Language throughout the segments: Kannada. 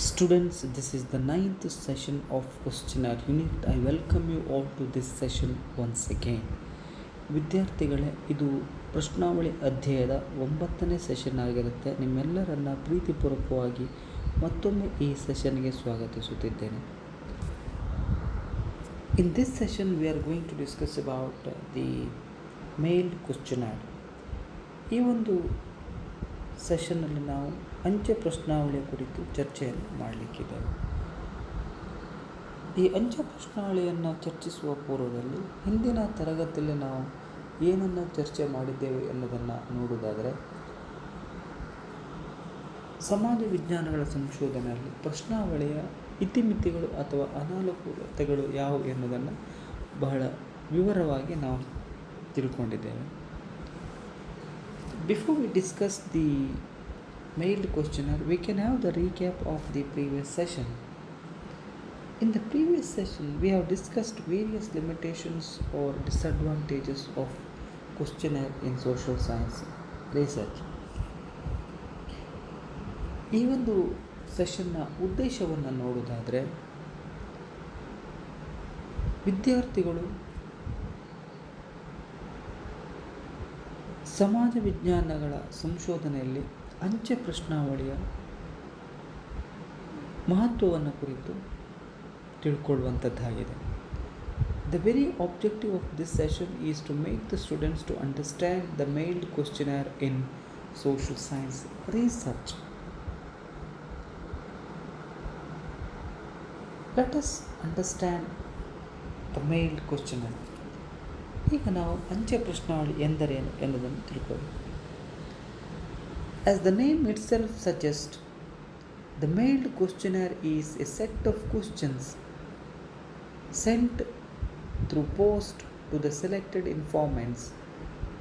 Students, this is the ninth session of questionnaire unit. I welcome you all to this session once again. ವಿದ್ಯಾರ್ಥಿಗಳೇ, ಇದು ಪ್ರಶ್ನಾವಳಿ ಅಧ್ಯಾಯದ 9ನೇ ಸೆಷನ್ ಆಗಿರುತ್ತೆ. ನಿಮ್ಮೆಲ್ಲರನ್ನ ಪ್ರೀತಿಪೂರ್ವಕವಾಗಿ ಮತ್ತೊಮ್ಮೆ ಈ ಸೆಷನ್ಗೆ ಸ್ವಾಗತಿಸುತ್ತಿದ್ದೇನೆ. In this session we are going to discuss about the mailed questionnaire. ಈ ಒಂದು ಸೆಷನ್ನಲ್ಲಿ ನಾವು ಅಂಚೆ ಪ್ರಶ್ನಾವಳಿಯ ಕುರಿತು ಚರ್ಚೆಯನ್ನು ಮಾಡಲಿಕ್ಕಿದ್ದೇವೆ. ಈ ಅಂಚೆ ಪ್ರಶ್ನಾವಳಿಯನ್ನು ಚರ್ಚಿಸುವ ಪೂರ್ವದಲ್ಲಿ ಹಿಂದಿನ ತರಗತಿಯಲ್ಲಿ ನಾವು ಏನನ್ನು ಚರ್ಚೆ ಮಾಡಿದ್ದೇವೆ ಎನ್ನುವುದನ್ನು ನೋಡುವುದಾದರೆ, ಸಮಾಜ ವಿಜ್ಞಾನಗಳ ಸಂಶೋಧನೆಯಲ್ಲಿ ಪ್ರಶ್ನಾವಳಿಯ ಇತಿಮಿತಿಗಳು ಅಥವಾ ಅನಾನುಕೂಲತೆಗಳು ಯಾವುವು ಎನ್ನುವುದನ್ನು ಬಹಳ ವಿವರವಾಗಿ ನಾವು ತಿಳ್ಕೊಂಡಿದ್ದೇವೆ. Before we discuss the mailed questionnaire, we can have the recap of the previous session. In the previous session, we have discussed various limitations or disadvantages of questionnaire in social science research. ಈ ಒಂದು ಸೆಷನ್ನ ಉದ್ದೇಶವನ್ನು ನೋಡುವುದಾದರೆ, ವಿದ್ಯಾರ್ಥಿಗಳು ಸಮಾಜ ವಿಜ್ಞಾನಗಳ ಸಂಶೋಧನೆಯಲ್ಲಿ ಅಂಚೆ ಪ್ರಶ್ನಾವಳಿಯ ಮಹತ್ವವನ್ನು ಕುರಿತು ತಿಳ್ಕೊಳ್ಳುವಂಥದ್ದಾಗಿದೆ. The very objective of this session is to make the students to understand the mailed questionnaire in social science research. Let us understand the mailed questionnaire. ಈಗ ನಾವು ಅಂಚೆ ಪ್ರಶ್ನಾವಳಿ ಎಂದರೇನು ಎನ್ನುವುದನ್ನು ತಿಳ್ಕೊಳ್ಳೋಣ. As the name itself suggests, the mailed questionnaire is a set of questions sent through post to the selected informants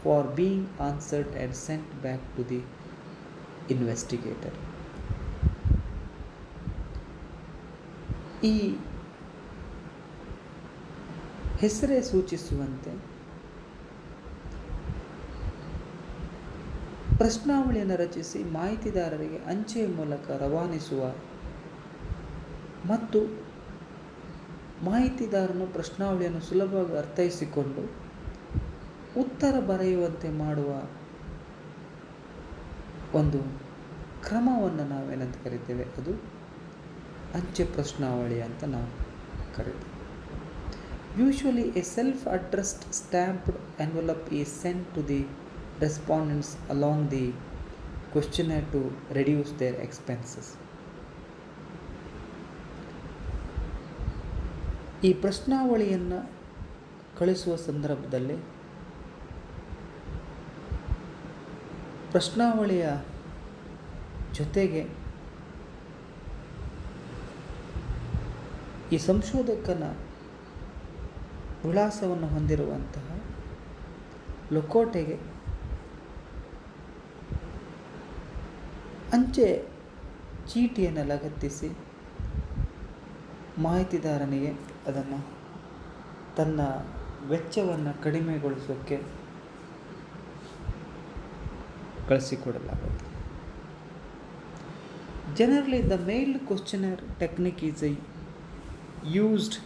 for being answered and sent back to the investigator. ಈ ಹೆಸರೇ ಸೂಚಿಸುವಂತೆ ಪ್ರಶ್ನಾವಳಿಯನ್ನು ರಚಿಸಿ ಮಾಹಿತಿದಾರರಿಗೆ ಅಂಚೆಯ ಮೂಲಕ ರವಾನಿಸುವ ಮತ್ತು ಮಾಹಿತಿದಾರನು ಪ್ರಶ್ನಾವಳಿಯನ್ನು ಸುಲಭವಾಗಿ ಅರ್ಥೈಸಿಕೊಂಡು ಉತ್ತರ ಬರೆಯುವಂತೆ ಮಾಡುವ ಒಂದು ಕ್ರಮವನ್ನು ನಾವೇನಂತ ಕರಿತೇವೆ, ಅದು ಅಂಚೆ ಪ್ರಶ್ನಾವಳಿ ಅಂತ ನಾವು ಕರಿತೇವೆ. Usually a self-addressed stamped envelope is sent to the respondents along the questionnaire to reduce their expenses. ಈ ಪ್ರಶ್ನಾವಳಿಯನ್ನು ಕಳಿಸುವ ಸಂದರ್ಭದಲ್ಲಿ ಪ್ರಶ್ನಾವಳಿಯ ಜೊತೆಗೆ ಈ ಸಂಶೋಧಕನ ವಿಳಾಸವನ್ನು ಹೊಂದಿರುವಂತಹ ಲಕೋಟೆಗೆ ಅಂಚೆ ಚೀಟಿಯನ್ನು ಲಗತ್ತಿಸಿ ಮಾಹಿತಿದಾರನಿಗೆ ಅದನ್ನು ತನ್ನ ವೆಚ್ಚವನ್ನು ಕಡಿಮೆಗೊಳಿಸೋಕ್ಕೆ ಕಳಿಸಿಕೊಡಲಾಗುತ್ತೆ. Generally, the mailed questionnaire technique is used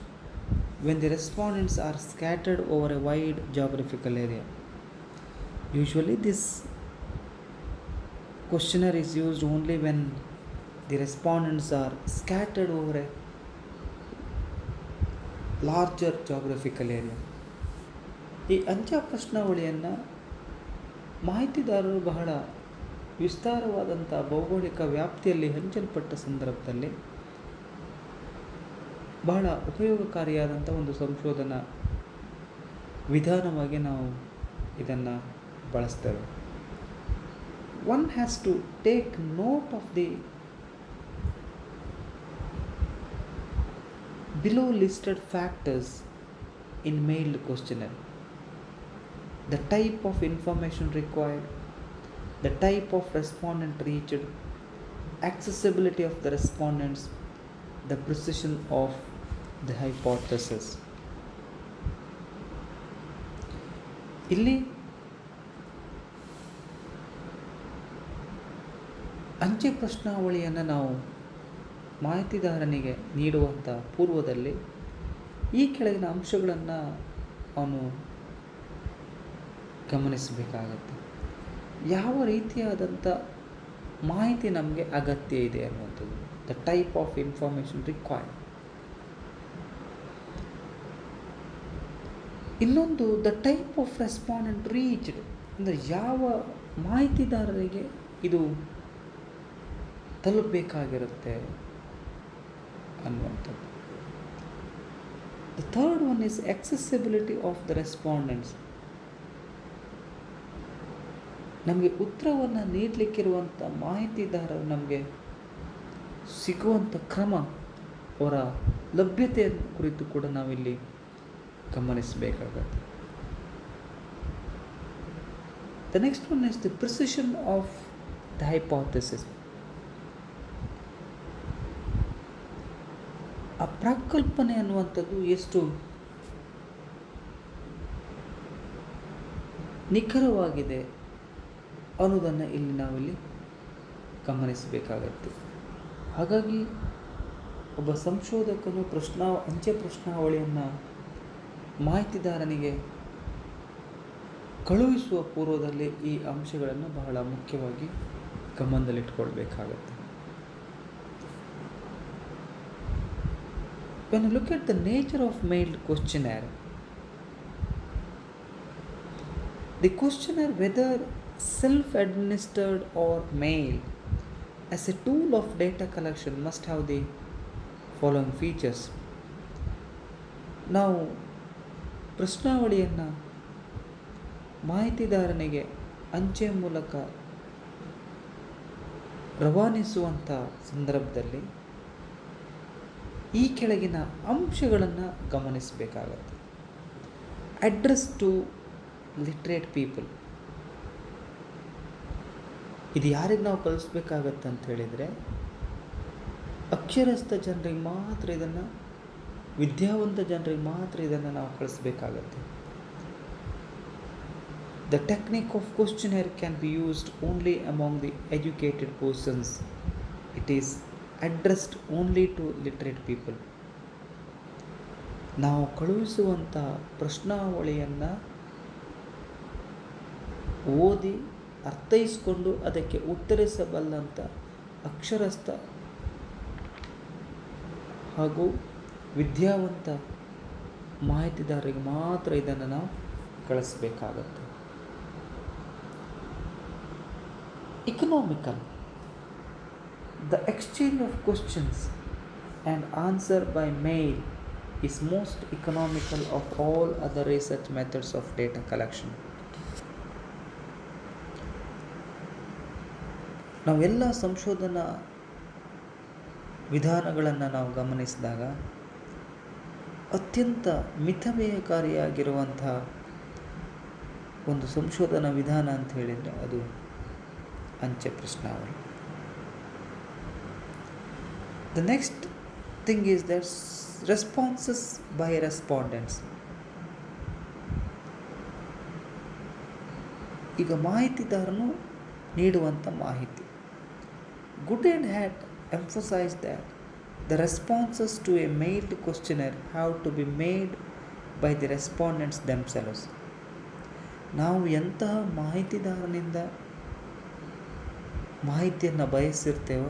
when the respondents are scattered over a wide geographical area. Usually this questionnaire is used only when the respondents are scattered over a larger geographical area. ಈ ಅಂಚೆ ಪ್ರಶ್ನಾವಳಿಯನ್ನು ಮಾಹಿತಿದಾರರು ಬಹಳ ವಿಸ್ತಾರವಾದಂಥ ಭೌಗೋಳಿಕ ವ್ಯಾಪ್ತಿಯಲ್ಲಿ ಹಂಚಲ್ಪಟ್ಟ ಸಂದರ್ಭದಲ್ಲಿ ಬಹಳ ಉಪಯೋಗಕಾರಿಯಾದಂಥ ಒಂದು ಸಂಶೋಧನಾ ವಿಧಾನವಾಗಿ ನಾವು ಇದನ್ನು ಬಳಸ್ತೇವೆ. One has to take note of the below listed factors in mailed questionnaire: the type of information required, the type of respondent reached, accessibility of the respondents, the precision of the hypothesis. ಇಲ್ಲಿ ಅಂಚೆ ಪ್ರಶ್ನಾವಳಿಯನ್ನು ನಾವು ಮಾಹಿತಿದಾರನಿಗೆ ನೀಡುವಂಥ ಪೂರ್ವದಲ್ಲಿ ಈ ಕೆಳಗಿನ ಅಂಶಗಳನ್ನು ಅವನು ಗಮನಿಸಬೇಕಾಗತ್ತೆ. ಯಾವ ರೀತಿಯಾದಂಥ ಮಾಹಿತಿ ನಮಗೆ ಅಗತ್ಯ ಇದೆ ಅನ್ನುವಂಥದ್ದು, the type of information required. ಇನ್ನೊಂದು, the type of respondent reached, ಅಂದರೆ ಯಾವ ಮಾಹಿತಿದಾರರಿಗೆ ಇದು ತಲುಪಬೇಕಾಗಿರುತ್ತೆ ಅನ್ನುವಂಥದ್ದು. The third one is accessibility of the respondents. ನಮಗೆ ಉತ್ತರವನ್ನು ನೀಡಲಿಕ್ಕಿರುವಂಥ ಮಾಹಿತಿದಾರರು ನಮಗೆ ಸಿಗುವಂಥ ಕ್ರಮ, ಅವರ ಲಭ್ಯತೆಯ ಕುರಿತು ಕೂಡ ನಾವಿಲ್ಲಿ ಗಮನಿಸಬೇಕಾಗತ್ತೆ. The next one is the precision of the hypothesis. ಆ ಪ್ರಾಕಲ್ಪನೆ ಅನ್ನುವಂಥದ್ದು ಎಷ್ಟು ನಿಖರವಾಗಿದೆ ಅನ್ನೋದನ್ನು ಇಲ್ಲಿ ನಾವಿಲ್ಲಿ ಗಮನಿಸಬೇಕಾಗತ್ತೆ. ಹಾಗಾಗಿ ಒಬ್ಬ ಸಂಶೋಧಕನು ಅಂಚೆ ಪ್ರಶ್ನಾವಳಿಯನ್ನು ಮಾಹಿತಿದಾರನಿಗೆ ಕಳುಹಿಸುವ ಪೂರ್ವದಲ್ಲಿ ಈ ಅಂಶಗಳನ್ನು ಬಹಳ ಮುಖ್ಯವಾಗಿ ಗಮನದಲ್ಲಿಟ್ಕೊಳ್ಬೇಕಾಗತ್ತೆ. When you look at the nature of mailed questionnaire, the questionnaire, whether self-administered or mailed, as a tool of data collection must have the following features. ನಾವು ಪ್ರಶ್ನಾವಳಿಯನ್ನು ಮಾಹಿತಿದಾರನಿಗೆ ಅಂಚೆ ಮೂಲಕ ರವಾನಿಸುವಂಥ ಸಂದರ್ಭದಲ್ಲಿ ಈ ಕೆಳಗಿನ ಅಂಶಗಳನ್ನು ಗಮನಿಸಬೇಕಾಗತ್ತೆ. Address to literate people. ಇದು ಯಾರಿಗೆ ನಾವು ಕಳಿಸ್ಬೇಕಾಗತ್ತೆ ಅಂತ ಹೇಳಿದರೆ, ಅಕ್ಷರಸ್ಥ ಜನರಿಗೆ ಮಾತ್ರ ಇದನ್ನು, ವಿದ್ಯಾವಂತ ಜನರಿಗೆ ಮಾತ್ರ ಇದನ್ನು ನಾವು ಕಳಿಸ್ಬೇಕಾಗತ್ತೆ. The technique of questionnaire can be used only among the educated persons. It is addressed only to literate people. ನಾವು ಕಳುಹಿಸುವಂಥ ಪ್ರಶ್ನಾವಳಿಯನ್ನು ಓದಿ ಅರ್ಥೈಸಿಕೊಂಡು ಅದಕ್ಕೆ ಉತ್ತರಿಸಬಲ್ಲಂಥ ಅಕ್ಷರಸ್ಥ ಹಾಗೂ ವಿದ್ಯಾವಂತ ಮಾಹಿತಿದಾರರಿಗೆ ಮಾತ್ರ ಇದನ್ನು ನಾವು ಕಳಿಸಬೇಕಾಗತ್ತೆ. Economical. The exchange of questions and answer by mail is most economical of all other research methods of data collection. ನಾವೆಲ್ಲ ಸಂಶೋಧನಾ ವಿಧಾನಗಳನ್ನು ನಾವು ಗಮನಿಸಿದಾಗ ಅತ್ಯಂತ ಮಿತವ್ಯಯಕಾರಿಯಾಗಿರುವಂಥ ಒಂದು ಸಂಶೋಧನಾ ವಿಧಾನ ಅಂತ ಹೇಳಿದರೆ ಅದು ಅಂಚೆ ಪ್ರಶ್ನಾವಳಿ. The next thing is that responses by respondents. ಈಗ ಮಾಹಿತಿದಾರನು ನೀಡುವಂಥ ಮಾಹಿತಿ. Gooden had emphasized that the responses to a mailed questionnaire have to be made by the respondents themselves. ನಾವು ಎಂತಹ ಮಾಹಿತಿದಾರನಿಂದ ಮಾಹಿತಿಯನ್ನು ಬಯಸಿರ್ತೇವೋ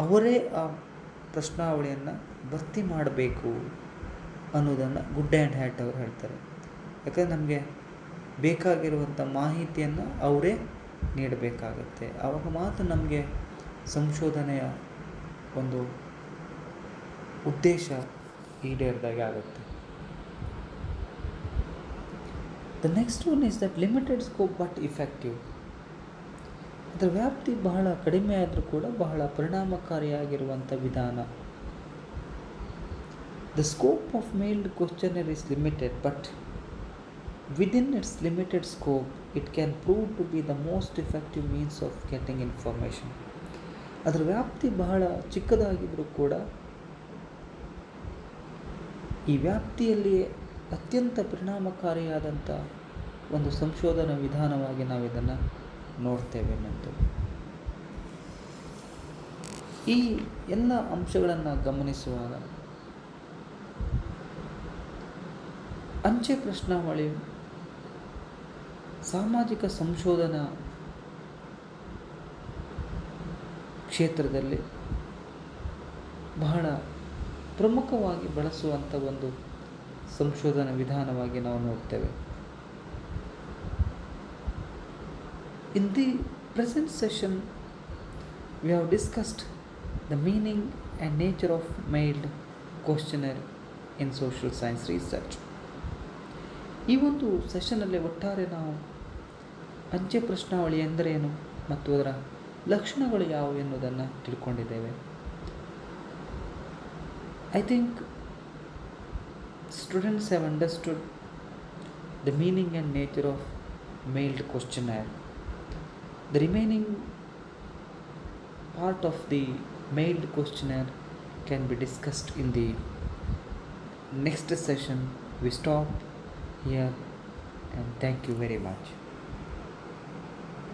ಅವರೇ ಆ ಪ್ರಶ್ನಾವಳಿಯನ್ನು ಭರ್ತಿ ಮಾಡಬೇಕು ಅನ್ನೋದನ್ನು ಗುಡ್ ಆ್ಯಂಡ್ ಹ್ಯಾಟ್ ಅವರು ಹೇಳ್ತಾರೆ. ಯಾಕಂದರೆ ನಮಗೆ ಬೇಕಾಗಿರುವಂಥ ಮಾಹಿತಿಯನ್ನು ಅವರೇ ನೀಡಬೇಕಾಗತ್ತೆ. ಆವಾಗ ಮಾತ್ರ ನಮಗೆ ಸಂಶೋಧನೆಯ ಒಂದು ಉದ್ದೇಶ ಈಡೇರಿದಾಗೆ ಆಗುತ್ತೆ. The next one is that limited scope but effective. ಅದರ ವ್ಯಾಪ್ತಿ ಬಹಳ ಕಡಿಮೆ ಆದರೂ ಕೂಡ ಬಹಳ ಪರಿಣಾಮಕಾರಿಯಾಗಿರುವಂಥ ವಿಧಾನ. The scope of mailed questionnaire is limited, but within its limited scope it can prove to be the most effective means of getting information. ಅದರ ವ್ಯಾಪ್ತಿ ಬಹಳ ಚಿಕ್ಕದಾಗಿದ್ದರೂ ಕೂಡ ಈ ವ್ಯಾಪ್ತಿಯಲ್ಲಿಯೇ ಅತ್ಯಂತ ಪರಿಣಾಮಕಾರಿಯಾದಂಥ ಒಂದು ಸಂಶೋಧನಾ ವಿಧಾನವಾಗಿ ನಾವು ಇದನ್ನು ನೋಡ್ತೇವೆ. ಮತ್ತು ಈ ಎಲ್ಲ ಅಂಶಗಳನ್ನು ಗಮನಿಸುವಾಗ ಅಂಚೆ ಪ್ರಶ್ನಾವಳಿ ಸಾಮಾಜಿಕ ಸಂಶೋಧನಾ ಕ್ಷೇತ್ರದಲ್ಲಿ ಬಹಳ ಪ್ರಮುಖವಾಗಿ ಬಳಸುವಂಥ ಒಂದು ಸಂಶೋಧನಾ ವಿಧಾನವಾಗಿ ನಾವು ನೋಡ್ತೇವೆ. In the present session, we have discussed the meaning and nature of mailed questionnaire in social science research. ಈ ಒಂದು ಸೆಷನ್ನಲ್ಲಿ ಒಟ್ಟಾರೆ ನಾವು ಅಂಚೆ ಪ್ರಶ್ನಾವಳಿ ಎಂದರೇನು ಮತ್ತು ಅದರ ಲಕ್ಷಣಗಳು ಯಾವುವು ಎನ್ನುವುದನ್ನು ತಿಳ್ಕೊಂಡಿದ್ದೇವೆ. I think students have understood the meaning and nature of mailed questionnaire. The remaining part of the mailed questionnaire can be discussed in the next session. We stop here and thank you very much.